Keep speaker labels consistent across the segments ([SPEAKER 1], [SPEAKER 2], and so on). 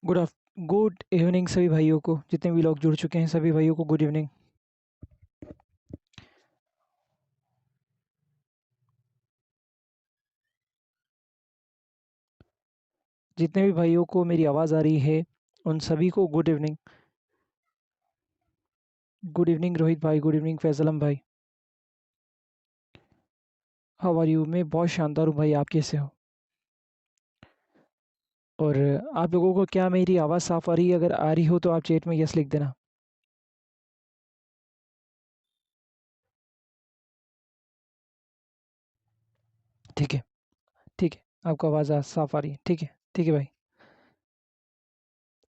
[SPEAKER 1] Good evening सभी भाइयों को, जितने भी लोग जुड़ चुके हैं सभी भाइयों को गुड इवनिंग। जितने भी भाइयों को मेरी आवाज़ आ रही है उन सभी को good evening. Good evening Rohit भाई, गुड इवनिंग फैजलम भाई। How are you? मैं बहुत शानदार हूँ भाई, आप कैसे हो? और आप लोगों को क्या मेरी आवाज़ साफ आ रही है? अगर आ रही हो तो आप चैट में यस लिख देना। ठीक है, ठीक है, आपको आवाज़ साफ आ रही है। ठीक है, ठीक है भाई।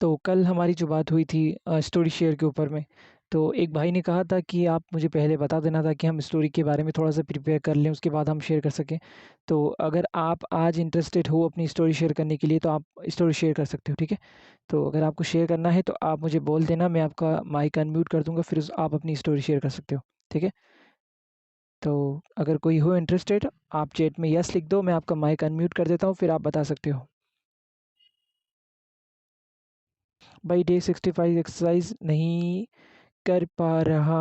[SPEAKER 1] तो कल हमारी जो बात हुई थी स्टोरी शेयर के ऊपर में, तो एक भाई ने कहा था कि आप मुझे पहले बता देना था कि हम स्टोरी के बारे में थोड़ा सा प्रिपेयर कर लें, उसके बाद हम शेयर कर सकें। तो अगर आप आज इंटरेस्टेड हो अपनी स्टोरी शेयर करने के लिए तो आप स्टोरी शेयर कर सकते हो, ठीक है? तो अगर आपको शेयर करना है तो आप मुझे बोल देना, मैं आपका माइक अनम्यूट कर दूंगा, फिर आप अपनी स्टोरी शेयर कर सकते हो, ठीक है? तो अगर कोई हो इंटरेस्टेड, आप चैट में यस लिख दो, मैं आपका माइक अनम्यूट कर देता हूँ, फिर आप बता सकते हो। भाई डे 65 एक्सरसाइज नहीं कर पा रहा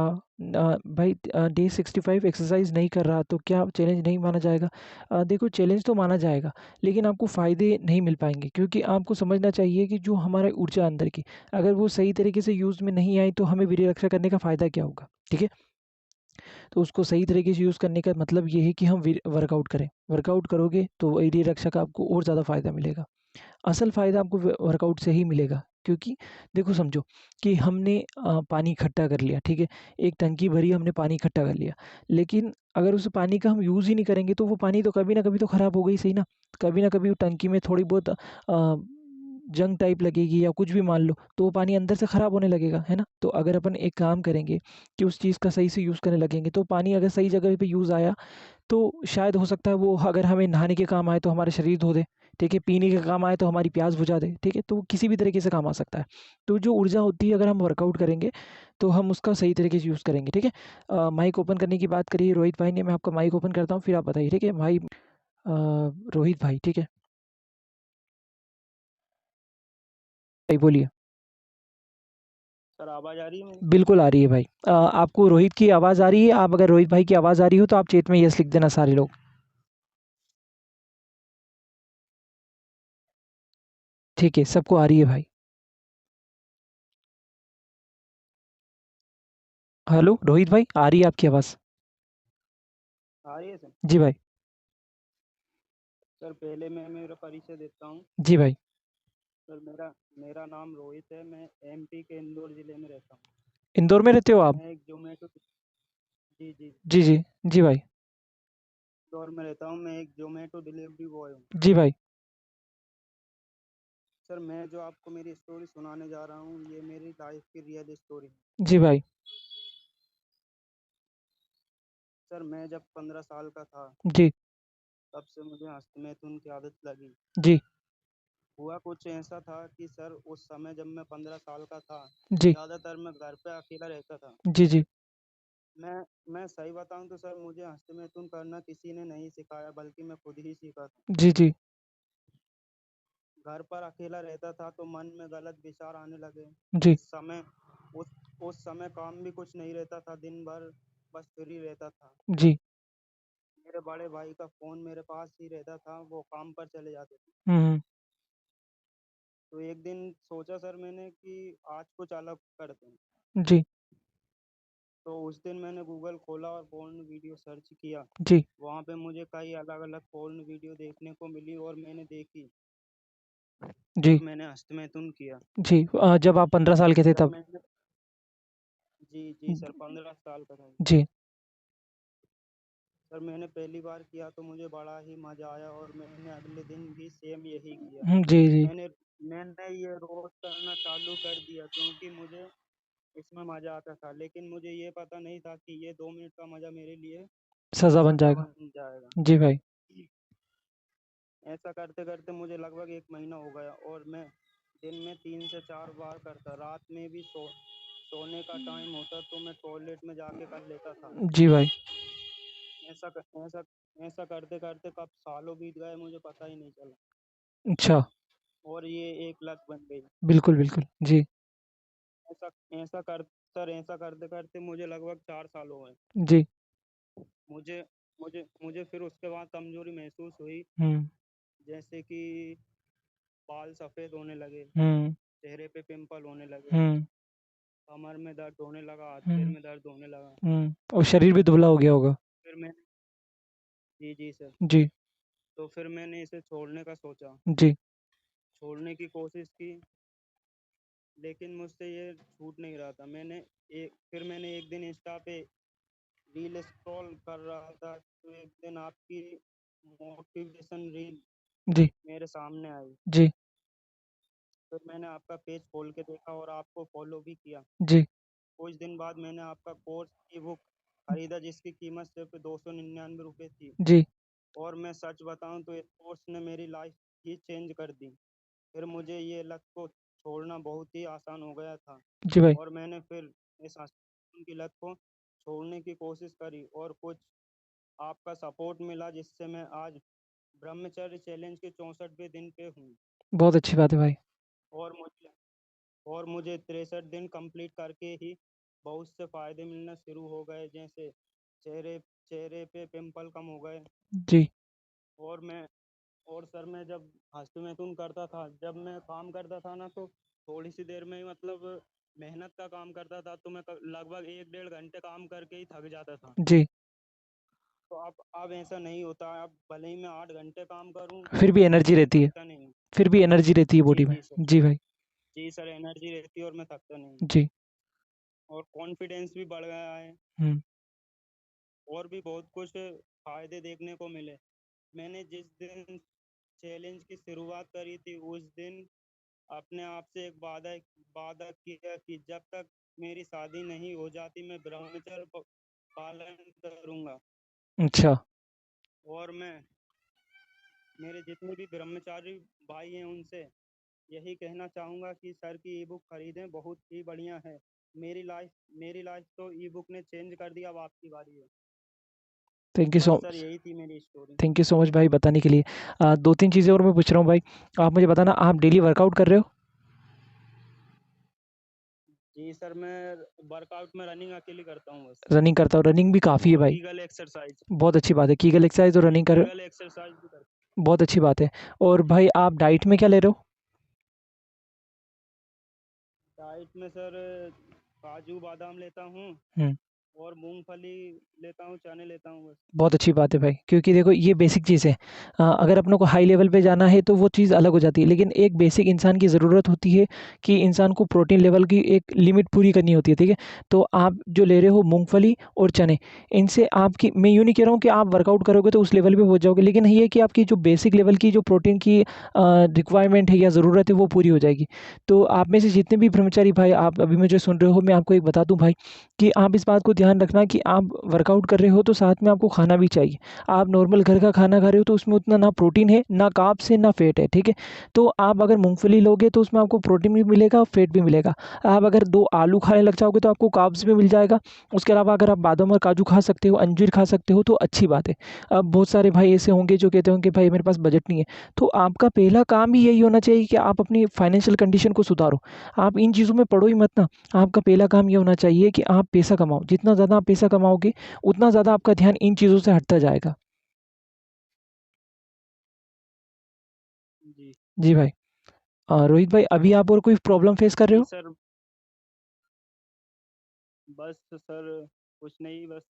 [SPEAKER 1] भाई, डे 65 एक्सरसाइज नहीं कर रहा तो क्या चैलेंज नहीं माना जाएगा? देखो, चैलेंज तो माना जाएगा, लेकिन आपको फ़ायदे नहीं मिल पाएंगे, क्योंकि आपको समझना चाहिए कि जो हमारा ऊर्जा अंदर की, अगर वो सही तरीके से यूज़ में नहीं आई तो हमें वीर्य रक्षा करने का फ़ायदा क्या होगा? ठीक है? तो उसको सही तरीके से यूज़ करने का मतलब ये है कि हम वर्कआउट करें। वर्कआउट करोगे तो वीर्य रक्षा का आपको और ज़्यादा फ़ायदा मिलेगा। असल फ़ायदा आपको वर्कआउट से ही मिलेगा, क्योंकि देखो, समझो कि हमने पानी इकट्ठा कर लिया, ठीक है? एक टंकी भरी हमने पानी इकट्ठा कर लिया, लेकिन अगर उस पानी का हम यूज़ ही नहीं करेंगे तो वो पानी तो कभी ना कभी तो ख़राब होगा ही, सही ना? कभी ना कभी वो टंकी में थोड़ी बहुत जंग टाइप लगेगी या कुछ भी मान लो, तो वो पानी अंदर से ख़राब होने लगेगा, है ना? तो अगर अपन एक काम करेंगे कि उस चीज़ का सही से यूज़ करने लगेंगे, तो पानी अगर सही जगह पे यूज़ आया तो शायद हो सकता है वो अगर हमें नहाने के काम आए तो हमारा शरीर धो दे, ठीक है? पीने के काम आए तो हमारी प्यास बुझा दे, ठीक है? तो वो किसी भी तरीके से काम आ सकता है। तो जो ऊर्जा होती है, अगर हम वर्कआउट करेंगे तो हम उसका सही तरीके से यूज़ करेंगे, ठीक है? माइक ओपन करने की बात करिए रोहित भाई ने, मैं आपका माइक ओपन करता हूँ, फिर आप बताइए, ठीक है भाई? रोहित भाई, ठीक है भाई, बोलिए।
[SPEAKER 2] सर आवाज आ रही है मेरी?
[SPEAKER 1] बिल्कुल आ रही है भाई। आपको रोहित की आवाज़ आ रही है? आप अगर रोहित भाई की आवाज़ आ रही हो तो आप चैट में यस लिख देना सारे लोग। ठीक है, सबको आ रही है भाई। हेलो रोहित भाई, आ रही है आपकी आवाज़?
[SPEAKER 2] आ रही है सर।
[SPEAKER 1] जी भाई।
[SPEAKER 2] सर पहले मैं मेरा परिचय देता हूँ।
[SPEAKER 1] जी भाई।
[SPEAKER 2] सर मेरा मेरा नाम रोहित है। मैं एमपी के इंदौर जिले में रहता हूँ।
[SPEAKER 1] इंदौर में रहते हो आप?
[SPEAKER 2] मैं एक जोमेटो, जी जी,
[SPEAKER 1] जी जी। जी भाई।
[SPEAKER 2] इंदौर में रहता हूँ। मैं एक जोमेटो डिलीवरी बॉय हूँ।
[SPEAKER 1] जी भाई।
[SPEAKER 2] सर मैं जो आपको मेरी स्टोरी सुनाने जा रहा हूँ, ये मेरी लाइफ की रियल स्टोरी है।
[SPEAKER 1] जी भाई।
[SPEAKER 2] सर मैं जब 15 साल का था,
[SPEAKER 1] जी।
[SPEAKER 2] तब से मुझे हस्तमैथुन की आदत लगी।
[SPEAKER 1] जी।
[SPEAKER 2] हुआ कुछ ऐसा था कि सर उस समय जब मैं 15 साल का था,
[SPEAKER 1] जी।
[SPEAKER 2] ज़्यादातर मैं घर पे अकेला रहता था।
[SPEAKER 1] जी। जी।
[SPEAKER 2] मैं सही बताऊं तो सर मुझे हस्तमैथुन करना किसी ने नहीं सिखाया, बल्कि मैं खुद ही सीखा था।
[SPEAKER 1] जी। जी।
[SPEAKER 2] घर पर अकेला रहता था तो मन में गलत विचार आने लगे।
[SPEAKER 1] जी।
[SPEAKER 2] उस समय उस उस समय काम भी कुछ नहीं रहता था, दिन भर बस फ्री रहता था।
[SPEAKER 1] जी।
[SPEAKER 2] मेरे बड़े भाई का फोन मेरे पास ही रहता था, वो काम पर चले जाते थे।
[SPEAKER 1] हुँ।
[SPEAKER 2] तो एक दिन सोचा सर मैंने कि आज कुछ अलग करते हैं।
[SPEAKER 1] जी।
[SPEAKER 2] तो उस दिन मैंने गूगल खोला और पोर्न वीडियो सर्च किया।
[SPEAKER 1] जी।
[SPEAKER 2] वहाँ पे मुझे कई अलग अलग पोर्न वीडियो देखने को मिली और मैंने देखी।
[SPEAKER 1] जी।
[SPEAKER 2] तब मैंने हस्तमैथुन किया।
[SPEAKER 1] जी। जब आप 15 साल के थे
[SPEAKER 2] जब
[SPEAKER 1] तब?
[SPEAKER 2] मैंने, जी जी सर, 15 साल का था।
[SPEAKER 1] जी।
[SPEAKER 2] सर मैंने पहली बार किया तो मुझे बड़ा ही मज़ा आया और मैंने अगले दिन भी सेम यही किया।
[SPEAKER 1] जी, जी।
[SPEAKER 2] मैंने मैंने ये रोज़ करना चालू कर दिया क्योंकि मुझे इसमें मज़ा आता था, लेकिन मुझे ये पता नहीं था कि ये 2 मिनट का मज़ा मेरे लिए
[SPEAKER 1] सज़ा बन
[SPEAKER 2] सज़ा
[SPEAKER 1] जाएगा।
[SPEAKER 2] बन जाएगा।
[SPEAKER 1] जी भाई।
[SPEAKER 2] ऐसा करते करते मुझे लगभग 1 महीना हो गया और मैं दिन में 3 से 4 बार करता। रात में भी सोने का टाइम होता तो मैं टॉयलेट में जाके कर लेता था।
[SPEAKER 1] जी भाई।
[SPEAKER 2] ऐसा क- ऐसा ऐसा करते करते कब सालों बीत गए मुझे पता ही नहीं चला।
[SPEAKER 1] अच्छा।
[SPEAKER 2] और ये एक लत बन गई।
[SPEAKER 1] बिल्कुल, बिल्कुल। जी,
[SPEAKER 2] ऐसा ऐसा कर सर ऐसा करते करते मुझे लगभग 4 साल हो गए।
[SPEAKER 1] जी।
[SPEAKER 2] मुझे मुझे फिर उसके बाद कमजोरी महसूस हुई,
[SPEAKER 1] हुँ,
[SPEAKER 2] जैसे कि बाल सफेद होने लगे,
[SPEAKER 1] हुँ,
[SPEAKER 2] चेहरे पे पिंपल होने लगे,
[SPEAKER 1] हुँ,
[SPEAKER 2] कमर में दर्द होने लगा, हाथ पैर
[SPEAKER 1] हुँ,
[SPEAKER 2] में दर्द होने लगा।
[SPEAKER 1] हुँ। और शरीर भी दुबला हो गया होगा।
[SPEAKER 2] फिर मैं जी जी सर।
[SPEAKER 1] जी,
[SPEAKER 2] तो फिर मैंने इसे छोड़ने का सोचा,
[SPEAKER 1] जी,
[SPEAKER 2] छोड़ने की कोशिश की, लेकिन मुझसे ये छूट नहीं रहा था। मैंने एक दिन इंस्टा पे रील स्क्रॉल कर रहा था, तो एक दिन आपकी मोटिवेशन रील
[SPEAKER 1] जी,
[SPEAKER 2] मेरे सामने आई।
[SPEAKER 1] जी,
[SPEAKER 2] फिर मैंने आपका पेज खोल के देखा और आपको फॉलो भी किया।
[SPEAKER 1] जी,
[SPEAKER 2] कुछ दिन बाद मैंने आपका कोर्स ई बुक खरीदा, जिसकी कीमत सिर्फ 299 रुपये थी।
[SPEAKER 1] जी,
[SPEAKER 2] और मैं सच बताऊं तो इस कोर्स ने मेरी लाइफ ही चेंज कर दी। फिर मुझे ये लत को छोड़ना बहुत ही आसान हो गया था।
[SPEAKER 1] जी भाई।
[SPEAKER 2] और मैंने फिर इस आसान की लत को छोड़ने की कोशिश करी, और कुछ आपका सपोर्ट मिला, जिससे मैं आज ब्रह्मचर्य चैलेंज के 64वें दिन पे हूँ।
[SPEAKER 1] बहुत अच्छी बात है भाई।
[SPEAKER 2] और मुझे और मुझे 63 दिन कंप्लीट करके ही बहुत से फायदे मिलना शुरू हो गए, जैसे चेहरे चेहरे पे पिंपल कम हो गए।
[SPEAKER 1] जी,
[SPEAKER 2] और मैं और सर, मैं जब हस्तमैथुन करता था, जब मैं काम करता था ना, तो थोड़ी सी देर में ही मतलब मेहनत का काम करता था, तो मैं लगभग 1 डेढ़ घंटे काम करके ही थक जाता था।
[SPEAKER 1] जी।
[SPEAKER 2] तो अब ऐसा नहीं होता। अब भले ही मैं 8 घंटे काम करूं,
[SPEAKER 1] फिर भी
[SPEAKER 2] तो
[SPEAKER 1] एनर्जी
[SPEAKER 2] मैं
[SPEAKER 1] रहती है।
[SPEAKER 2] थकता नहीं हूँ।
[SPEAKER 1] फिर भी एनर्जी रहती है
[SPEAKER 2] जी
[SPEAKER 1] बॉडी में।
[SPEAKER 2] जी सर।
[SPEAKER 1] जी भाई।
[SPEAKER 2] जी सर, एनर्जी रहती है और मैं थकता नहीं हूँ।
[SPEAKER 1] जी।
[SPEAKER 2] और कॉन्फिडेंस भी बढ़ गया है।
[SPEAKER 1] हुँ,
[SPEAKER 2] और भी बहुत कुछ फायदे देखने को मिले। मैंने जिस दिन चैलेंज की शुरुआत करी थी, उस दिन अपने आप से एक वादा किया कि जब तक मेरी शादी नहीं हो जाती, मैं ब्रह्मचर्य पालन करूंगा।
[SPEAKER 1] अच्छा।
[SPEAKER 2] और मैं मेरे जितने भी ब्रह्मचारी भाई हैं, उनसे यही कहना चाहूंगा कि सर की ई बुक खरीदें, बहुत ही बढ़िया है। मेरी लाइफ तो ई बुक ने चेंज कर दिया। अब आपकी बारी है।
[SPEAKER 1] थैंक यू
[SPEAKER 2] बस
[SPEAKER 1] सो
[SPEAKER 2] सर, यही थी मेरी story.
[SPEAKER 1] Thank you so much भाई बताने के लिए। 2-3 चीज़ें और मैं पूछ रहा हूँ भाई। आप मुझे बताना आप डेली वर्कआउट कर रहे हो?
[SPEAKER 2] जी सर, मैं वर्कआउट में रनिंग अकेली करता हूँ बस।
[SPEAKER 1] रनिंग करता हूँ, रनिंग भी काफ़ी है
[SPEAKER 2] और
[SPEAKER 1] भाई।
[SPEAKER 2] Kegel exercise.
[SPEAKER 1] बहुत अच्छी बात है। कीगल एक्सरसाइज़ और
[SPEAKER 2] जी,
[SPEAKER 1] रनिंग कर रहे
[SPEAKER 2] कीगल
[SPEAKER 1] हो,
[SPEAKER 2] एक्सरसाइज भी करता
[SPEAKER 1] बहुत अच्छी बात है। और भाई आप डाइट में क्या ले रहे हो?
[SPEAKER 2] हूँ। डाइट में सर काजू बादाम लेता हूँ,
[SPEAKER 1] हुँ।
[SPEAKER 2] और मूंगफली लेता हूँ, चने लेता हूँ बस।
[SPEAKER 1] बहुत अच्छी बात है भाई, क्योंकि देखो ये बेसिक चीज़ है। अगर अपनों को हाई लेवल पे जाना है तो वो चीज़ अलग हो जाती है, लेकिन एक बेसिक इंसान की ज़रूरत होती है कि इंसान को प्रोटीन लेवल की एक लिमिट पूरी करनी होती है, ठीक है? तो आप जो ले रहे हो मूँगफली और चने, इनसे आपकी मैं यूँ नहीं कह रहा हूँ कि आप वर्कआउट करोगे तो उस लेवल पे पहुँच जाओगे, लेकिन ये है कि आपकी जो बेसिक लेवल की जो प्रोटीन की रिक्वायरमेंट है या ज़रूरत है वो पूरी हो जाएगी। तो आप में से जितने भी ब्रह्मचारी भाई आप अभी मुझे सुन रहे हो, मैं आपको एक बता दूँ भाई कि आप इस बात को ध्यान रखना कि आप वर्कआउट कर रहे हो तो साथ में आपको खाना भी चाहिए। आप नॉर्मल घर का खाना खा रहे हो तो उसमें उतना ना प्रोटीन है, ना कार्ब्स है, ना फैट है, ठीक है? तो आप अगर मूँगफली लोगे तो उसमें आपको प्रोटीन भी मिलेगा और फैट भी मिलेगा। आप अगर 2 आलू खाने लग जाओगे तो आपको कार्ब्स भी मिल जाएगा। उसके अलावा अगर आप बादाम और काजू खा सकते हो, अंजीर खा सकते हो तो अच्छी बात है। अब बहुत सारे भाई ऐसे होंगे जो कहते होंगे भाई मेरे पास बजट नहीं है। तो आपका पहला काम ही यही होना चाहिए कि आप अपनी फाइनेंशियल कंडीशन को सुधारो। आप इन चीज़ों में पड़ो ही मत ना। आपका पहला काम ये होना चाहिए कि आप पैसा कमाओ। जितना ज़्यादा आप पैसा कमाओगे, उतना ज़्यादा आपका ध्यान इन चीज़ों से हटता जाएगा।
[SPEAKER 2] जी
[SPEAKER 1] जी भाई। रोहित भाई अभी आप और कोई प्रॉब्लम फेस कर रहे
[SPEAKER 2] जी
[SPEAKER 1] हो?
[SPEAKER 2] सर। बस सर, कुछ नहीं, बस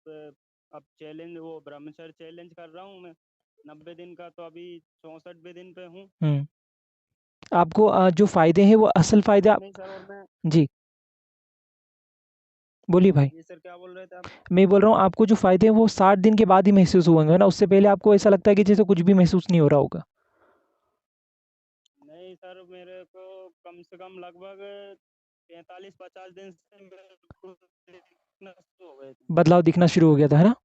[SPEAKER 2] अब चैलेंज, वो ब्रह्मचर्य चैलेंज कर रहा हूँ मैं 90 दिन का, तो अभी 64वें दिन पे हूँ।
[SPEAKER 1] हुँ। आपको जो फ़ायदे हैं वो असल फ़ायदे आप
[SPEAKER 2] नहीं सर, और मैं
[SPEAKER 1] जी, बोलिए भाई।
[SPEAKER 2] जी सर, क्या बोल रहे थे आप?
[SPEAKER 1] मैं बोल रहा हूँ आपको जो फ़ायदे हैं वो 60 दिन के बाद ही महसूस होंगे ना, उससे पहले आपको ऐसा लगता है कि जैसे कुछ भी महसूस नहीं हो रहा होगा।
[SPEAKER 2] नहीं सर, मेरे को कम से कम लगभग 45-50 दिन से मेरे को दिखना शुरू हो गए थे।
[SPEAKER 1] बदलाव दिखना शुरू हो गया था, है ना?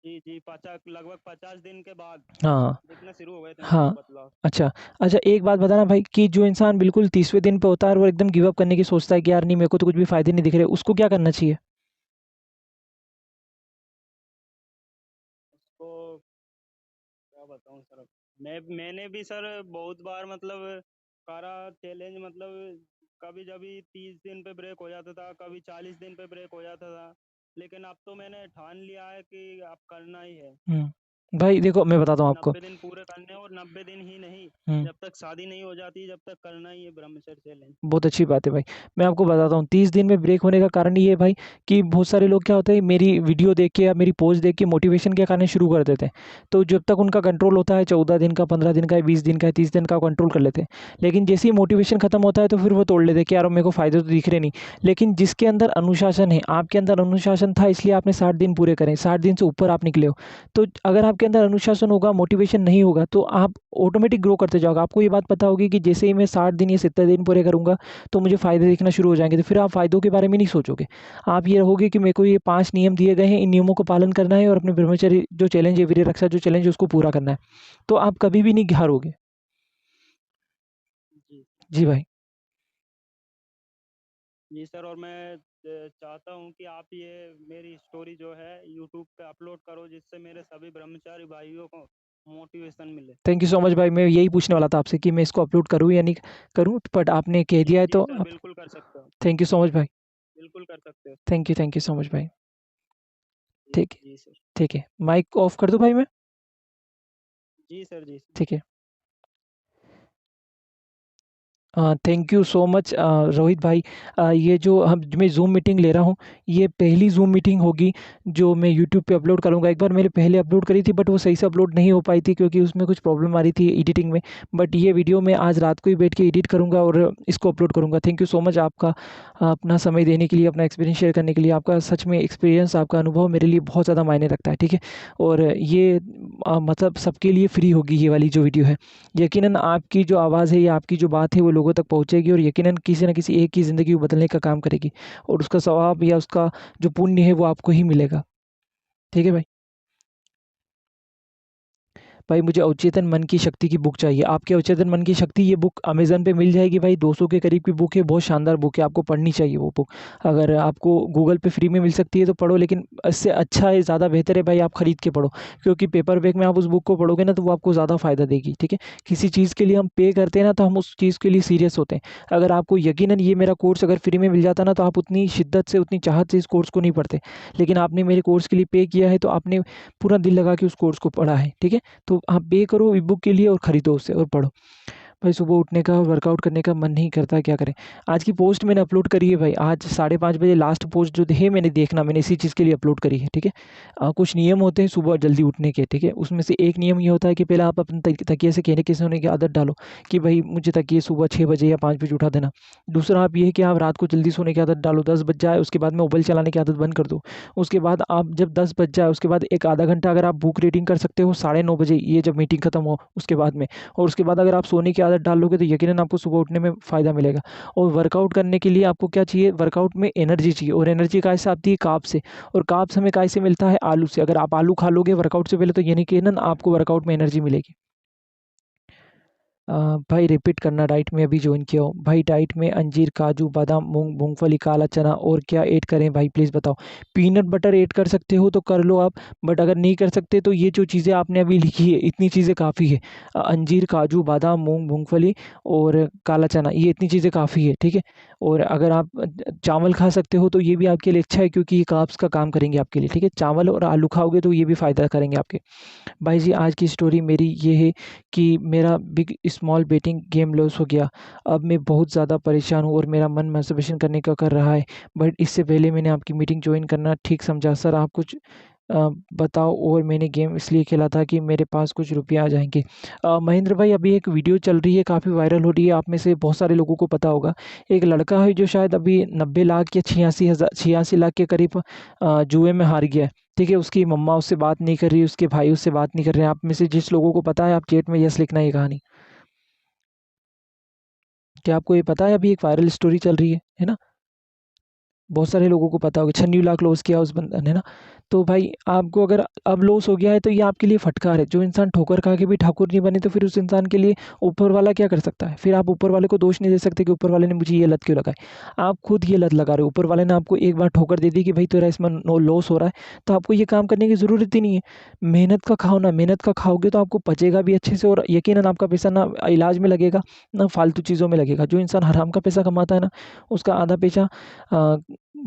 [SPEAKER 2] जी जी, 50 लगभग 50 दिन के बाद
[SPEAKER 1] हाँ,
[SPEAKER 2] दिखना शुरू हो गए थे मेरे को
[SPEAKER 1] हाँ।
[SPEAKER 2] बदलाव।
[SPEAKER 1] अच्छा, अच्छा एक बात बताना भाई कि जो इंसान बिल्कुल 30वें दिन पे होता है और वो एकदम गिव अप करने की सोचता है कि यार नहीं मेरे को तो कुछ भी फ़ायदे नहीं दिख रहे, उसको क्या करना चाहिए?
[SPEAKER 2] उसको क्या बताऊँ सर अब? मैंने भी सर बहुत बार मतलब करा चैलेंज, मतलब कभी जब 30 दिन पे ब्रेक हो जाता था, कभी 40 दिन पे ब्रेक हो जाता था, लेकिन अब तो मैंने ठान लिया है कि अब करना ही है।
[SPEAKER 1] भाई देखो मैं बताता हूँ आपको।
[SPEAKER 2] 90 दिन पूरे करने हैं, और 90 दिन ही नहीं,
[SPEAKER 1] हम्म
[SPEAKER 2] जब तक शादी नहीं हो जाती जब तक करना ही है ब्रह्मचर्य चैलेंज।
[SPEAKER 1] बहुत अच्छी बात है भाई। मैं आपको बताता हूँ 30 दिन में ब्रेक होने का कारण ये है भाई कि बहुत सारे लोग क्या होता है मेरी वीडियो देख के या मेरी पोस्ट देख के मोटिवेशन के कारण शुरू कर देते हैं। तो जब तक उनका कंट्रोल होता है 14 दिन का, 15 दिन का, 20 दिन का, 30 दिन का कंट्रोल कर लेते हैं। लेकिन जैसे ही मोटिवेशन खत्म होता है तो फिर वो तोड़ लेते हैं कि यार मेरे को फायदे तो दिख रहे नहीं। लेकिन जिसके अंदर अनुशासन है, आपके अंदर अनुशासन था इसलिए आपने 60 दिन पूरे करें, 60 दिन से ऊपर आप निकले हो। तो अगर आपके अंदर अनुशासन होगा, मोटिवेशन नहीं होगा, तो आप ऑटोमेटिक ग्रो करते जाओगे। आपको ये बात पता होगी कि जैसे ही मैं 60 दिन या 70 दिन पूरे करूंगा तो मुझे फ़ायदे दिखना शुरू हो जाएँगे, तो फिर आप फ़ायदों के बारे में नहीं सोचोगे। आप ये रहोगे कि मेरे को ये 5 नियम दिए गए हैं, इन नियमों का पालन करना है और अपने ब्रह्मचर्य जो चैलेंज है, वीर्य रक्षा जो चैलेंज है उसको पूरा करना है। तो आप कभी भी नहीं हारोगे।
[SPEAKER 2] जी।
[SPEAKER 1] जी भाई।
[SPEAKER 2] जी सर, और मैं चाहता हूँ कि आप ये मेरी स्टोरी जो है यूट्यूब पे अपलोड करो, जिससे मेरे सभी ब्रह्मचारी भाइयों को मोटिवेशन मिले।
[SPEAKER 1] थैंक यू सो मच भाई। मैं यही पूछने वाला था आपसे कि मैं इसको अपलोड करूँ या नहीं करूँ, बट आपने कह
[SPEAKER 2] जी
[SPEAKER 1] दिया है
[SPEAKER 2] जी
[SPEAKER 1] तो
[SPEAKER 2] सर,
[SPEAKER 1] अब
[SPEAKER 2] बिल्कुल कर सकते हो।
[SPEAKER 1] थैंक यू सो मच भाई।
[SPEAKER 2] बिल्कुल कर सकते हो।
[SPEAKER 1] थैंक यू सो मच भाई।
[SPEAKER 2] जी
[SPEAKER 1] ठीक है,
[SPEAKER 2] जी सर।
[SPEAKER 1] ठीक है। माइक ऑफ कर दूँ भाई मैं?
[SPEAKER 2] जी सर, जी सर।
[SPEAKER 1] ठीक है। Thank you so much Rohit भाई। ये जो हम मैं ज़ूम मीटिंग ले रहा हूँ, ये पहली ज़ूम मीटिंग होगी जो मैं यूट्यूब पे अपलोड करूँगा। एक बार मैंने पहले अपलोड करी थी बट वो सही से अपलोड नहीं हो पाई थी क्योंकि उसमें कुछ प्रॉब्लम आ रही थी एडिटिंग में। बट ये वीडियो मैं आज रात को ही बैठ के एडिट करूँगा और इसको अपलोड करूँगा। थैंक यू सो मच आपका अपना समय देने के लिए, अपना एक्सपीरियंस शेयर करने के लिए। आपका सच में एक्सपीरियंस, आपका अनुभव मेरे लिए बहुत ज़्यादा मायने रखता है, ठीक है? और ये मतलब सबके लिए फ्री होगी ये वाली जो वीडियो है। यकीनन आपकी जो आवाज़ है या आपकी जो बात है वो लोगों तक पहुँचेगी और यकीनन किसी न किसी एक की ज़िंदगी को बदलने का काम करेगी और उसका सवाब या उसका जो पुण्य है वो आपको ही मिलेगा। ठीक है भाई? भाई मुझे अवचेतन मन की शक्ति की बुक चाहिए। आपके अवचेतन मन की शक्ति ये बुक अमेज़न पे मिल जाएगी भाई, 200 के करीब की बुक है, बहुत शानदार बुक है, आपको पढ़नी चाहिए वो बुक। अगर आपको गूगल पे फ्री में मिल सकती है तो पढ़ो, लेकिन इससे अच्छा है, ज़्यादा बेहतर है भाई आप खरीद के पढ़ो। क्योंकि पेपर बैक में आप उस बुक को पढ़ोगे ना तो वो आपको ज़्यादा फ़ायदा देगी, ठीक है? किसी चीज़ के लिए हम पे करते हैं ना तो हम उस चीज़ के लिए सीरियस होते हैं। अगर आपको यकीनन ये मेरा कोर्स अगर फ्री में मिल जाता ना तो आप उतनी शिद्दत से, उतनी चाहत से इस कोर्स को नहीं पढ़ते। लेकिन आपने मेरे कोर्स के लिए पे किया है तो आपने पूरा दिल लगा के उस कोर्स को पढ़ा है, ठीक है? तो आप पे करो ई बुक के लिए और खरीदो उसे और पढ़ो। भाई सुबह उठने का और वर्कआउट करने का मन नहीं करता, क्या करें? आज की पोस्ट मैंने अपलोड करी है भाई, आज 5:30 बजे लास्ट पोस्ट जो है मैंने देखना, मैंने इसी चीज़ के लिए अपलोड करी है, ठीक है? कुछ नियम होते हैं सुबह जल्दी उठने के, ठीक है? उसमें से एक नियम ये होता है कि पहले आप अपने तकिए से कहने के सोने की आदत डालो कि भाई मुझे तकिए सुबह 6 बजे या 5 बजे उठा देना। दूसरा आप ये है कि आप रात को जल्दी सोने की आदत डालो, 10 बज जाए उसके बाद में मोबाइल चलाने की आदत बंद कर दो। उसके बाद आप जब 10 बज जाए उसके बाद एक आधा घंटा अगर आप बुक रीडिंग कर सकते हो 9:30 बजे, ये जब मीटिंग खत्म हो उसके बाद में, और उसके बाद अगर आप सोने की आदत डाल लोगे तो यकीनन आपको सुबह उठने में फ़ायदा मिलेगा। और वर्कआउट करने के लिए आपको क्या चाहिए? वर्कआउट में एनर्जी चाहिए और एनर्जी काहे से आती है? कार्ब से। और कार्ब्स हमें काहे से मिलता है? आलू से। अगर आप आलू खा लोगे वर्कआउट से पहले तो यकीनन आपको वर्कआउट में एनर्जी मिलेगी। भाई रिपीट करना, डाइट में अभी जॉइन किया हूँ। भाई डाइट में अंजीर, काजू, बादाम, मूंग, मूंगफली, काला चना और क्या ऐड करें भाई प्लीज़ बताओ? पीनट बटर ऐड कर सकते हो तो कर लो आप, बट अगर नहीं कर सकते तो ये जो चीज़ें आपने अभी लिखी है इतनी चीज़ें काफ़ी है। अंजीर, काजू, बादाम, मूंग, मूंगफली और काला चना, ये इतनी चीज़ें काफ़ी है, ठीक है? और अगर आप चावल खा सकते हो तो ये भी आपके लिए अच्छा है क्योंकि ये कार्ब्स का काम करेंगे आपके लिए, ठीक है? चावल और आलू खाओगे तो ये भी फ़ायदा करेंगे आपके। भाई जी आज की स्टोरी मेरी ये है कि मेरा big small betting game loss हो गया। अब मैं बहुत ज़्यादा परेशान हूँ और मेरा मन मास्टरबेशन करने का कर रहा है। बट इससे पहले मैंने आपकी मीटिंग जॉइन करना ठीक समझा। सर आप कुछ बताओ, और मैंने गेम इसलिए खेला था कि मेरे पास कुछ रुपये आ जाएँगे। महेंद्र भाई अभी एक वीडियो चल रही है, काफ़ी वायरल हो रही है, आप में से बहुत सारे लोगों को पता होगा। एक लड़का है जो शायद अभी 90 लाख या 86 लाख के करीब जुए में हार गया है। ठीक है, उसकी मम्मा उससे बात नहीं कर रही, उसके भाई उससे बात नहीं कर रहे हैं। आप में से जिस लोगों को पता है आप चैट में यस लिखना ये कहानी। क्या आपको ये पता है अभी एक वायरल स्टोरी चल रही है ना? बहुत सारे लोगों को पता होगा 96 लाख लॉस किया उस बंदे ने ना। तो भाई आपको अगर अब लॉस हो गया है तो ये आपके लिए फटकार है। जो इंसान ठोकर खा के भी ठाकुर नहीं बने तो फिर उस इंसान के लिए ऊपर वाला क्या कर सकता है? फिर आप ऊपर वाले को दोष नहीं दे सकते कि ऊपर वाले ने मुझे ये लत क्यों लगाई। आप खुद ये लत लगा रहे हो। ऊपर वाले ने आपको एक बार ठोकर दे दी कि भाई तेरा इसमें लॉस हो रहा है, तो आपको ये काम करने की ज़रूरत ही नहीं है। मेहनत का खाओ ना, मेहनत का खाओगे तो आपको पचेगा भी अच्छे से, और यकीनन आपका पैसा ना इलाज में लगेगा ना फालतू चीज़ों में लगेगा। जो इंसान हराम का पैसा कमाता है ना, उसका आधा पैसा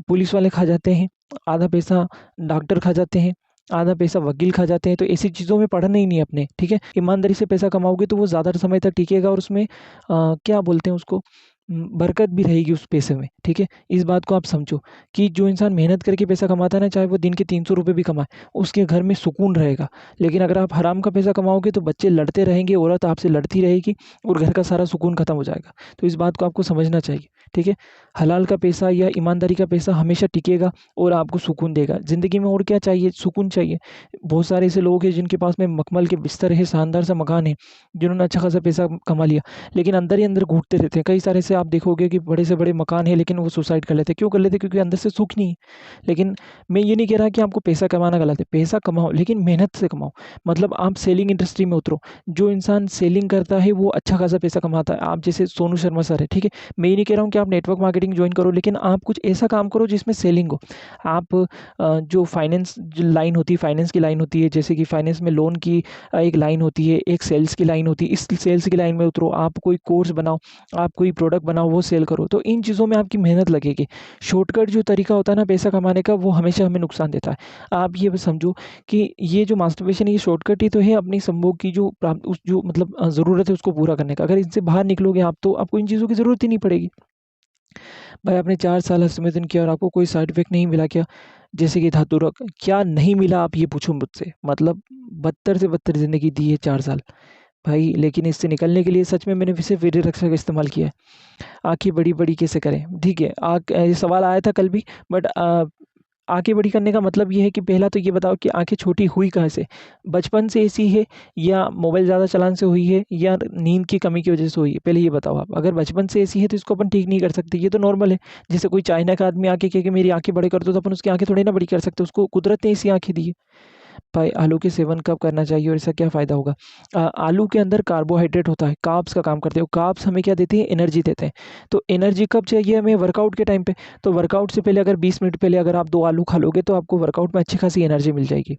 [SPEAKER 1] पुलिस वाले खा जाते हैं, आधा पैसा डॉक्टर खा जाते हैं, आधा पैसा वकील खा जाते हैं। तो ऐसी चीज़ों में पढ़ना ही नहीं है अपने, ठीक है। ईमानदारी से पैसा कमाओगे तो वो ज़्यादा समय तक टिकेगा, और उसमें क्या बोलते हैं उसको, बरकत भी रहेगी उस पैसे में, ठीक है। इस बात को आप समझो कि जो इंसान मेहनत करके पैसा कमाता है ना, चाहे वो दिन के 300 रुपये भी कमाए, उसके घर में सुकून रहेगा। लेकिन अगर आप हराम का पैसा कमाओगे तो बच्चे लड़ते रहेंगे, औरत आपसे लड़ती रहेगी, और घर का सारा सुकून खत्म हो जाएगा। तो इस बात को आपको समझना चाहिए, ठीक है। हलाल का पैसा या ईमानदारी का पैसा हमेशा टिकेगा और आपको सुकून देगा ज़िंदगी में। और क्या चाहिए? सुकून चाहिए। बहुत सारे ऐसे लोग हैं जिनके पास में मखमल के बिस्तर है, शानदार सा मकान है, जिन्होंने अच्छा खासा पैसा कमा लिया, लेकिन अंदर ही अंदर घुटते रहते हैं। कई सारे से आप देखोगे कि बड़े से बड़े मकान है, लेकिन वो सुसाइड कर लेते हैं। क्यों कर लेते हैं? क्योंकि अंदर से सुख नहीं है। लेकिन मैं ये नहीं कह रहा कि आपको पैसा कमाना गलत है, पैसा कमाओ लेकिन मेहनत से कमाओ। मतलब आप सेलिंग इंडस्ट्री में उतरो। जो इंसान सेलिंग करता है वो अच्छा खासा पैसा कमाता है। आप जैसे सोनू शर्मा सर है, ठीक है। मैं ये नहीं कह रहा हूँ कि आप नेटवर्क मार्केटिंग ज्वाइन करो, लेकिन आप कुछ ऐसा काम करो जिसमें सेलिंग हो। आप जो फाइनेंस लाइन होती है, फाइनेंस की लाइन होती है, जैसे कि फाइनेंस में लोन की एक लाइन होती है, एक सेल्स की लाइन होती है। इस सेल्स की लाइन में उतरो। आप कोई कोर्स बनाओ, आप कोई प्रोडक्ट बनाओ, वो सेल करो। तो इन चीज़ों में आपकी मेहनत लगेगी। शॉर्टकट जो तरीका होता है ना पैसा कमाने का, वो हमेशा हमें नुकसान देता है। आप ये बस समझो कि ये जो मास्टरबेशन है, ये शॉर्टकट ही तो है अपनी संभोग की जो प्राप्त उस जो मतलब ज़रूरत है उसको पूरा करने का। अगर इनसे बाहर निकलोगे आप, तो आपको इन चीज़ों की ज़रूरत ही नहीं पड़ेगी। भाई आपने 4 साल हस्तमैथुन किया और आपको कोई साइड इफेक्ट नहीं मिला क्या? जैसे कि धातुरक क्या नहीं मिला, आप ये पूछो मुझसे। मतलब बदतर से बदतर ज़िंदगी दी है 4 साल भाई। लेकिन इससे निकलने के लिए सच में मैंने सिर्फ वीर्य रक्षा का इस्तेमाल किया है। आँखें बड़ी-बड़ी कैसे करें? ठीक है, ये सवाल आया था कल भी, बट आँखें बड़ी करने का मतलब ये है कि पहला तो ये बताओ कि आँखें छोटी हुई कहाँ से? बचपन से ऐसी है, या मोबाइल ज़्यादा चलाने से हुई है, या नींद की कमी की वजह से हुई है? पहले ये बताओ आप। अगर बचपन से ऐसी है तो इसको अपन ठीक नहीं कर सकते, ये तो नॉर्मल है। जैसे कोई चाइना का आदमी आके कहे कि मेरी आँखें बड़ी कर दो, तो अपन उसकी आँखें थोड़ी ना बड़ी कर सकते, उसको कुदरत ने ऐसी आँखें दी है। भाई आलू के सेवन कब करना चाहिए और इसका क्या फ़ायदा होगा? आलू के अंदर कार्बोहाइड्रेट होता है, कार्ब्स का काम करते हैं। कार्ब्स हमें क्या देते हैं? एनर्जी देते हैं। तो एनर्जी कब चाहिए हमें? वर्कआउट के टाइम पे। तो वर्कआउट से पहले अगर 20 मिनट पहले अगर आप 2 आलू खा लोगे तो आपको वर्कआउट में अच्छी खासी एनर्जी मिल जाएगी।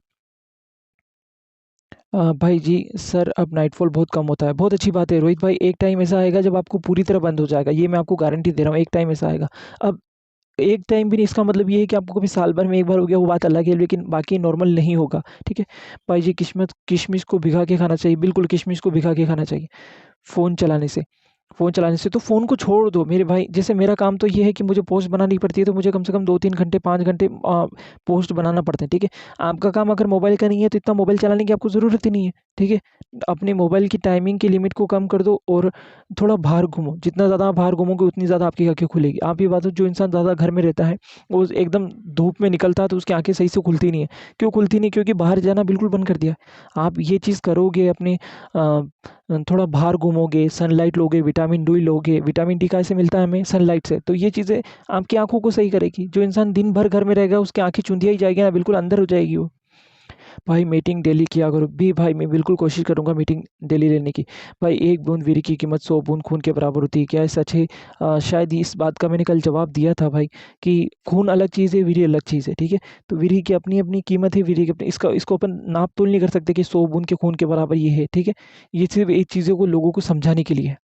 [SPEAKER 1] भाई जी सर अब नाइटफॉल बहुत कम होता है। बहुत अच्छी बात है रोहित भाई, एक टाइम ऐसा आएगा जब आपको पूरी तरह बंद हो जाएगा, ये मैं आपको गारंटी दे रहा हूँ, एक टाइम ऐसा आएगा। अब एक टाइम भी नहीं, इसका मतलब ये है कि आपको कभी साल भर में एक बार हो गया वो बात अलग है, लेकिन बाकी नॉर्मल नहीं होगा, ठीक है। भाई जी किशमिश को भिगा के खाना चाहिए। बिल्कुल किशमिश को भिगा के खाना चाहिए। फ़ोन चलाने से फ़ोन चलाने से तो फ़ोन को छोड़ दो मेरे भाई। जैसे मेरा काम तो ये है कि मुझे पोस्ट बनानी पड़ती है, तो मुझे कम से कम 2-3 घंटे 5 घंटे पोस्ट बनाना पड़ता है, ठीक है। आपका काम अगर मोबाइल का नहीं है तो इतना मोबाइल चलाने की आपको ज़रूरत ही नहीं है, ठीक है। अपने मोबाइल की टाइमिंग की लिमिट को कम कर दो और थोड़ा बाहर घूमो। जितना ज़्यादा आप बाहर घूमोगे उतनी ज़्यादा आपकी आँखें खुलेगी। आप ये बात जो इंसान ज़्यादा घर में रहता है, वो एकदम धूप में निकलता है तो उसकी आँखें सही से खुलती नहीं है। क्यों खुलती नहीं? क्योंकि बाहर जाना बिल्कुल बंद कर दिया है। आप ये चीज़ करोगे, अपने थोड़ा बाहर घूमोगे, सनलाइट लोगे, विटामिन डी लोगे। विटामिन डी कैसे मिलता है हमें? सनलाइट से। तो ये चीज़ें आपकी आँखों को सही करेगी। जो इंसान दिन भर घर में रहेगा उसकी आँखें चूंधिया ही जाएगी ना, बिल्कुल अंदर हो जाएगी वो। भाई मीटिंग डेली किया करो भी। भाई मैं बिल्कुल कोशिश करूँगा मीटिंग डेली लेने की। भाई एक बूंद वीर्य की कीमत 100 बूंद खून के बराबर होती है, क्या ये सच है? शायद इस बात का मैंने कल जवाब दिया था भाई, कि खून अलग चीज़ है, वीर्य अलग चीज़ है, ठीक है। तो वीर्य की अपनी अपनी कीमत है, वीर्य की अपनी, इसको अपन नाप तोल नहीं कर सकते कि 100 बूंद के खून के बराबर ये है, ठीक है। ये सिर्फ एक चीज़ों को लोगों को समझाने के लिए है।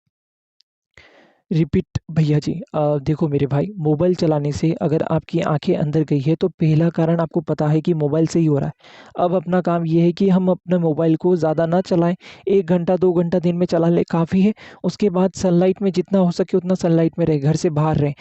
[SPEAKER 1] रिपीट भैया जी, देखो मेरे भाई, मोबाइल चलाने से अगर आपकी आंखें अंदर गई है तो पहला कारण आपको पता है कि मोबाइल से ही हो रहा है। अब अपना काम ये है कि हम अपने मोबाइल को ज़्यादा ना चलाएं। 1 घंटा 2 घंटा दिन में चला ले काफ़ी है। उसके बाद सनलाइट में जितना हो सके उतना सनलाइट में रहें, घर से बाहर रहें।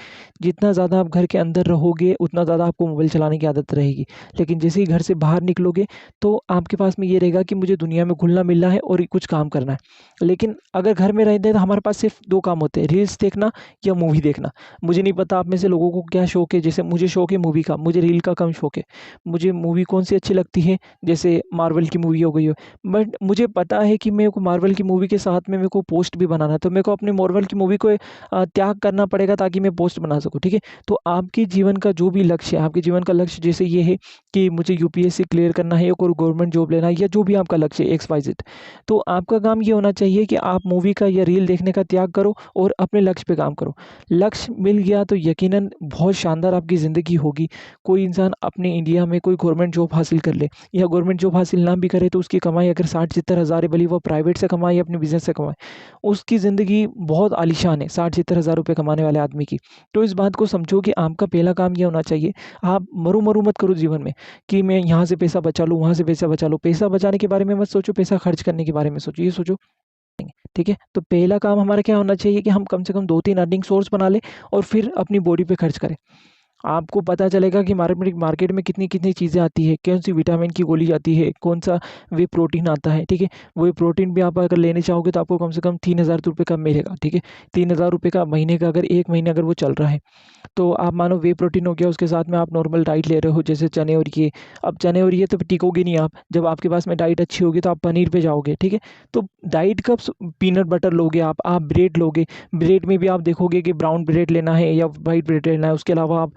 [SPEAKER 1] जितना ज़्यादा आप घर के अंदर रहोगे उतना ज़्यादा आपको मोबाइल चलाने की आदत रहेगी। लेकिन जैसे ही घर से बाहर निकलोगे तो आपके पास में ये रहेगा कि मुझे दुनिया में घुलना मिलना है और कुछ काम करना है। लेकिन अगर घर में रहते हैं तो हमारे पास सिर्फ 2 काम होते हैं, रील्स देखना या मूवी देखना। मुझे नहीं पता आप में से लोगों को क्या शौक है, जैसे मुझे शौक है मूवी का, मुझे रील का कम शौक है। मुझे मूवी कौन सी अच्छी लगती है, जैसे मार्वल की मूवी हो गई हो, बट मुझे पता है कि मेरे को मार्वल की मूवी के साथ में मेरे को पोस्ट भी बनाना है, तो मेरे को अपने मार्वल की मूवी को त्याग करना पड़ेगा ताकि मैं पोस्ट बना सकूँ, ठीक है। तो आपके जीवन का जो भी लक्ष्य है, आपके जीवन का लक्ष्य जैसे ये है कि मुझे यूपीएससी क्लियर करना है या कोई गवर्नमेंट जॉब लेना है, या जो भी आपका लक्ष्य है एक्स वाई जेड, तो आपका काम ये होना चाहिए कि आप मूवी का या रील देखने का त्याग करो और अपने लक्ष्य पे काम करो। लक्ष्य मिल गया तो यकीनन बहुत शानदार आपकी ज़िंदगी होगी। कोई इंसान अपने इंडिया में कोई गवर्नमेंट जॉब हासिल कर ले, या गवर्नमेंट जॉब हासिल ना भी करे तो उसकी कमाई अगर 60-70 हज़ार है, भले वो प्राइवेट से कमाए या अपने बिजनेस से कमाए, उसकी ज़िंदगी बहुत आलीशान है 60-70 हज़ार रुपये कमाने वाले आदमी की। तो इस बात को समझो कि आपका पहला काम ये होना चाहिए, आप मरू मत करो जीवन में कि मैं यहाँ से पैसा बचा लूँ, वहाँ से पैसा बचा लूँ। पैसा बचाने के बारे में मत सोचो, पैसा खर्च करने के बारे में सोचो, ये सोचो, ठीक है। तो पहला काम हमारा क्या होना चाहिए कि हम कम से कम 2-3 अर्निंग सोर्स बना लें और फिर अपनी बॉडी पे खर्च करें। आपको पता चलेगा कि मार्केट में कितनी-कितनी चीज़ें आती है, कौन-सी विटामिन की गोली आती है, कौन-सा वे प्रोटीन आता है, ठीक है? वो प्रोटीन भी आप अगर लेने चाहोगे तो आपको कम से कम 3000 रुपए का मिलेगा, ठीक है? 3000 रुपए का महीने का, अगर 1 महीने अगर वो चल रहा है, तो आप मानो वे प्रोटीन हो गया, उसके साथ में आप नॉर्मल डाइट ले रहे हो जैसे चने और ये। अब चने और ये तो टिकोगे नहीं आप, जब आपके पास में डाइट अच्छी होगी तो आप पनीर पे जाओगे, ठीक है? तो डाइट कब पीनट बटर लोगे आप ब्रेड लोगे, ब्रेड में भी आप देखोगे कि ब्राउन ब्रेड लेना है या व्हाइट ब्रेड लेना है, उसके अलावा आप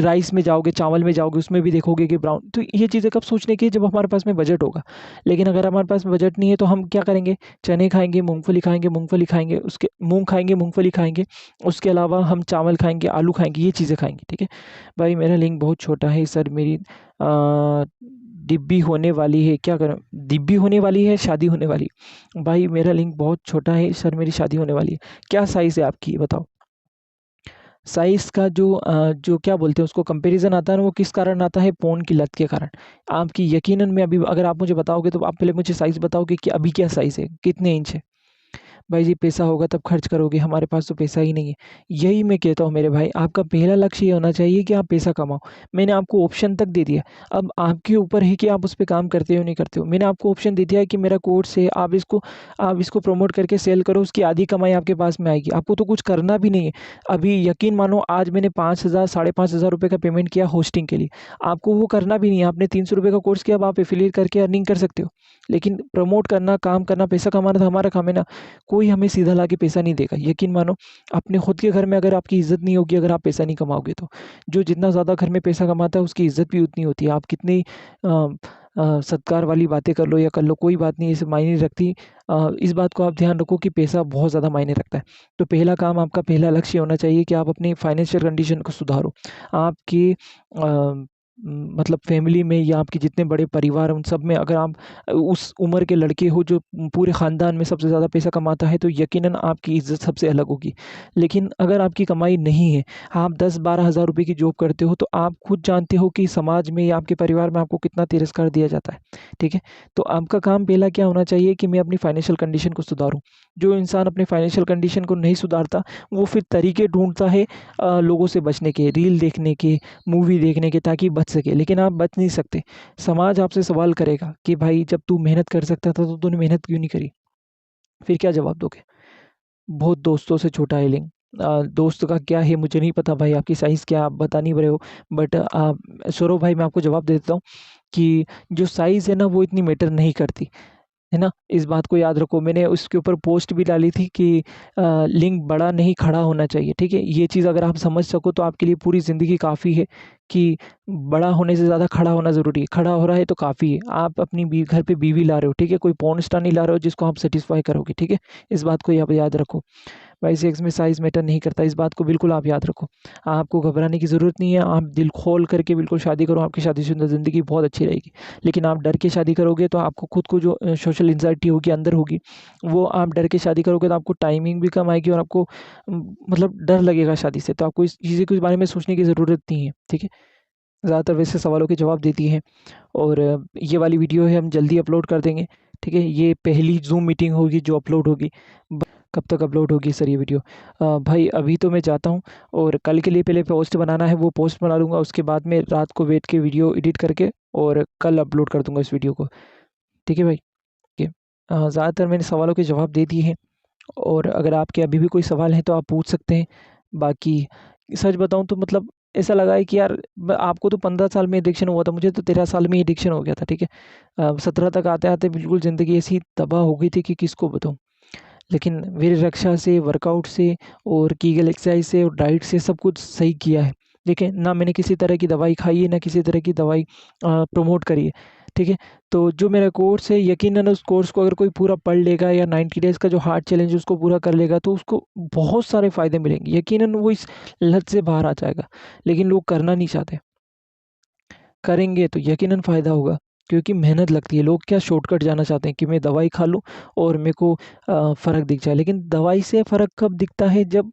[SPEAKER 1] राइस में जाओगे, चावल में जाओगे, उसमें भी देखोगे कि ब्राउन। तो ये चीज़ें कब सोचने की है, जब हमारे पास में बजट होगा। लेकिन अगर हमारे पास बजट नहीं है तो हम क्या करेंगे, चने खाएँगे, मूँगफली खाएँगे, उसके मूँग खाएँगे, मूँगफली खाएँगे, उसके अलावा हम चावल खाएँगे, आलू खाएँगे, ये चीज़ें खाएँगे, ठीक है। भाई मेरा लिंक बहुत छोटा है सर, मेरी डिब्बी होने वाली है, क्या करूँ? डिब्बी होने वाली है, शादी होने वाली है। भाई मेरा लिंक बहुत छोटा है सर, मेरी शादी होने वाली है। क्या साइज़ है आपकी, ये बताओ? साइज़ का जो क्या बोलते हैं उसको, कंपैरिज़न आता है ना, वो किस कारण आता है? फ़ोन की लत के कारण। आपकी यकीनन मैं अभी, अगर आप मुझे बताओगे तो आप पहले मुझे साइज़ बताओ कि अभी क्या साइज़ है? कितने इंच है? भाई जी पैसा होगा तब खर्च करोगे, हमारे पास तो पैसा ही नहीं है। यही मैं कहता हूँ मेरे भाई, आपका पहला लक्ष्य ये होना चाहिए कि आप पैसा कमाओ। मैंने आपको ऑप्शन तक दे दिया, अब आपके ऊपर है कि आप उस पे काम करते हो नहीं करते हो। मैंने आपको ऑप्शन दे दिया है कि मेरा कोर्स है, आप इसको प्रमोट करके सेल करो, उसकी आधी कमाई आपके पास में आएगी। आपको तो कुछ करना भी नहीं है। अभी यकीन मानो, आज मैंने 5000 साढ़े 5000 रुपए का पेमेंट किया होस्टिंग के लिए। आपको वो करना भी नहीं है, आपने 300 रुपए का कोर्स किया, अब आप एफिलिएट करके अर्निंग कर सकते हो। लेकिन प्रमोट करना, काम करना, पैसा कमाना तो हमारा काम है ना। कोई हमें सीधा लाके पैसा नहीं देगा। यकीन मानो, अपने खुद के घर में अगर आपकी इज़्ज़त नहीं होगी, अगर आप पैसा नहीं कमाओगे तो। जो जितना ज़्यादा घर में पैसा कमाता है उसकी इज़्ज़त भी उतनी होती है। आप कितनी सत्कार वाली बातें कर लो या कर लो, कोई बात नहीं, ये सब मायने नहीं रखती। इस बात को आप ध्यान रखो कि पैसा बहुत ज़्यादा मायने रखता है। तो पहला काम, आपका पहला लक्ष्य होना चाहिए कि आप अपनी फाइनेंशियल कंडीशन को सुधारो। आपके मतलब फैमिली में या आपके जितने बड़े परिवार हैं उन सब में, अगर आप उस उम्र के लड़के हो जो पूरे ख़ानदान में सबसे ज़्यादा पैसा कमाता है, तो यकीनन आपकी इज़्ज़त सबसे अलग होगी। लेकिन अगर आपकी कमाई नहीं है, आप 10-12 हज़ार रुपए की जॉब करते हो, तो आप खुद जानते हो कि समाज में या आपके परिवार में आपको कितना तिरस्कार दिया जाता है, ठीक है? तो आपका काम पहला क्या होना चाहिए कि मैं अपनी फाइनेंशियल कंडीशन को सुधारूँ। जो इंसान अपनी फाइनेंशियल कंडीशन को नहीं सुधारता, वो फिर तरीके ढूँढता है लोगों से बचने के, रील देखने के, मूवी देखने के, ताकि बच सके, लेकिन आप बच नहीं सकते। समाज आपसे सवाल करेगा कि भाई जब तू मेहनत कर सकता था तो तूने मेहनत क्यों नहीं करी? फिर क्या जवाब दोगे? बहुत दोस्तों से छोटा है लिंक। दोस्त का क्या है मुझे नहीं पता भाई, आपकी साइज़ क्या है आप बता नहीं रहे हो, बट सौरभ भाई मैं आपको जवाब दे देता हूँ कि जो साइज़ है ना वो इतनी मैटर नहीं करती। है ना? इस बात को याद रखो। मैंने उसके ऊपर पोस्ट भी डाली थी कि लिंग बड़ा नहीं खड़ा होना चाहिए, ठीक है? ये चीज़ अगर आप समझ सको तो आपके लिए पूरी ज़िंदगी काफ़ी है कि बड़ा होने से ज़्यादा खड़ा होना ज़रूरी है। खड़ा हो रहा है तो काफ़ी है। आप अपनी घर पे बीवी ला रहे हो, ठीक है? कोई पोर्न स्टार नहीं ला रहे हो जिसको आप सैटिस्फाई करोगे, ठीक है? इस बात को आप याद रखो। बाइसेक्स में साइज़ मैटर नहीं करता, इस बात को बिल्कुल आप याद रखो। आपको घबराने की ज़रूरत नहीं है, आप दिल खोल करके बिल्कुल शादी करो, आपकी शादीशुदा ज़िंदगी बहुत अच्छी रहेगी। लेकिन आप डर के शादी करोगे तो आपको खुद को जो सोशल एंग्ज़ायटी होगी अंदर होगी, वो आप डर के शादी करोगे तो आपको टाइमिंग भी कम आएगी और आपको मतलब डर लगेगा शादी से। तो आपको इस चीज़ के बारे में सोचने की ज़रूरत नहीं है, ठीक है? ज़्यादातर वैसे सवालों के जवाब देती हैं, और ये वाली वीडियो है हम जल्दी अपलोड कर देंगे, ठीक है? ये पहली ज़ूम मीटिंग होगी जो अपलोड होगी। कब तक अपलोड होगी सर ये वीडियो? भाई अभी तो मैं जाता हूँ, और कल के लिए पहले पोस्ट बनाना है, वो पोस्ट बना लूँगा, उसके बाद में रात को बैठ के वीडियो एडिट करके और कल अपलोड कर दूँगा इस वीडियो को। ठीक है भाई? ज़्यादातर मैंने सवालों के जवाब दे दिए हैं। और अगर आपके अभी भी कोई सवाल है तो आप पूछ सकते हैं। बाकी सच बताऊँ तो मतलब ऐसा लगा है कि यार आपको तो 15 साल में एडिक्शन हुआ था, मुझे तो 13 साल में एडिक्शन हो गया था, ठीक है। 17 तक आते आते बिल्कुल ज़िंदगी ऐसी तबाह हो गई थी कि किसको बताऊँ। लेकिन वीर रक्षा से, वर्कआउट से और कीगल एक्सरसाइज से और डाइट से सब कुछ सही किया है। देखिए, ना मैंने किसी तरह की दवाई खाई है, ना किसी तरह की दवाई प्रमोट करी है, ठीक है। तो जो मेरा कोर्स है, यकीनन उस कोर्स को अगर कोई पूरा पढ़ लेगा या 90 डेज़ का जो हार्ड चैलेंज है उसको पूरा कर लेगा, तो उसको बहुत सारे फ़ायदे मिलेंगे। यकीनन वो इस लत से बाहर आ जाएगा, लेकिन लोग करना नहीं चाहते। करेंगे तो यकीनन फ़ायदा होगा, क्योंकि मेहनत लगती है। लोग क्या शॉर्टकट जाना चाहते हैं कि मैं दवाई खा लूँ और मेरे को फ़र्क दिख जाए। लेकिन दवाई से फ़र्क कब दिखता है, जब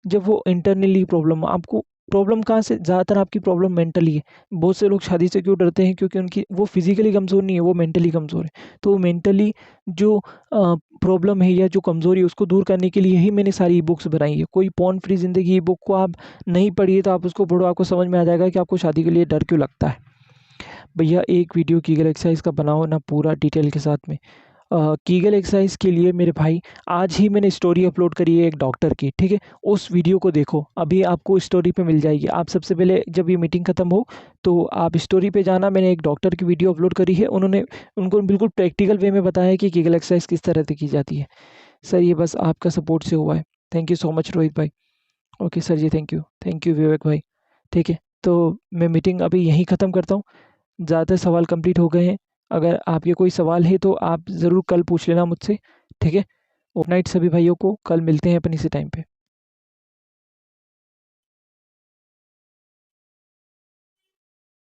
[SPEAKER 1] जब वो इंटरनली प्रॉब्लम आपको प्रॉब्लम कहाँ से, ज़्यादातर आपकी प्रॉब्लम मेंटली है। बहुत से लोग शादी से क्यों डरते हैं, क्योंकि उनकी वो फिज़िकली कमज़ोर नहीं है, वो मेंटली कमज़ोर है। तो मेंटली जो प्रॉब्लम है या जो कमज़ोरी है उसको दूर करने के लिए ही मैंने सारी ई बुक्स बनाई है। कोई पॉर्न फ्री ज़िंदगी ई बुक को आप नहीं पढ़िए तो आप उसको पढ़ो, आपको समझ में आ जाएगा कि आपको शादी के लिए डर क्यों लगता है। भैया एक वीडियो कीगल एक्सरसाइज का बनाओ ना पूरा डिटेल के साथ में। कीगल एक्सरसाइज के लिए मेरे भाई आज ही मैंने स्टोरी अपलोड करी है एक डॉक्टर की, ठीक है। उस वीडियो को देखो, अभी आपको स्टोरी पे मिल जाएगी। आप सबसे पहले जब ये मीटिंग खत्म हो तो आप स्टोरी पे जाना, मैंने एक डॉक्टर की वीडियो अपलोड करी है। उन्होंने उनको बिल्कुल प्रैक्टिकल वे में बताया है कि कीगल एक्सरसाइज किस तरह से की जाती है। सर ये बस आपका सपोर्ट से हुआ है। Thank you so much Rohit भाई। Okay sir ji, thank you Vivek भाई। ठीक है, तो मैं मीटिंग अभी यहीं ख़त्म करता हूँ। ज़्यादातर सवाल कंप्लीट हो गए हैं। अगर आपके कोई सवाल है तो आप ज़रूर कल पूछ लेना मुझसे, ठीक है। गुड नाइट सभी भाइयों को, कल मिलते हैं अपन इसी टाइम पे।